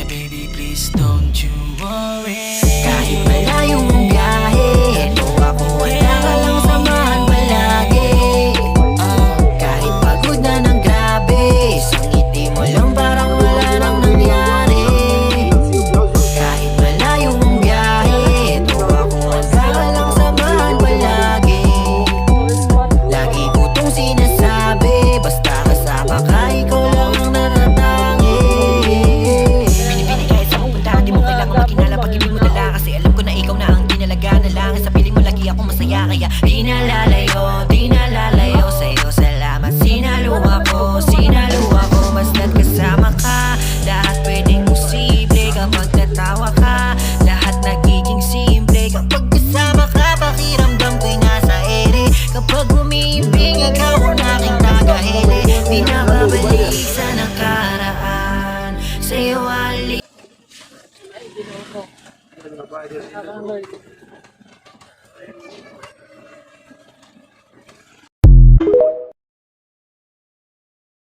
baby, please don't you worry. Kahit malayo ang biyahe, ito ako handa ka lang samahan palagi. Kahit pagod na ng grabe, isang ngiti mo lang parang wala nang nangyari. Kahit malayo ang biyahe, ito ako handa ka lang samahan palagi. Lagi ko tong sinasabi, basta kasama ka, ikaw lang ang natatangi. Pinipili kahit sa pupuntahan, di mo kailangan makinala pag hindi mo dala. Kasi alam ko na ikaw na ang dinalaga na lang. Sa piling mo lagi ako masaya, kaya di nalalayo sa'yo. Salamat, sinalo ako, basta't kasama ka. Lahat pwedeng posible kapag natawa ka. Lahat nagiging simple kapag kasama ka. Pakiramdam ko'y nasa ere. Kapag umiimbing, ikaw ang aking tagahele. Di na babalik sa nakaraan, sa'yo halik.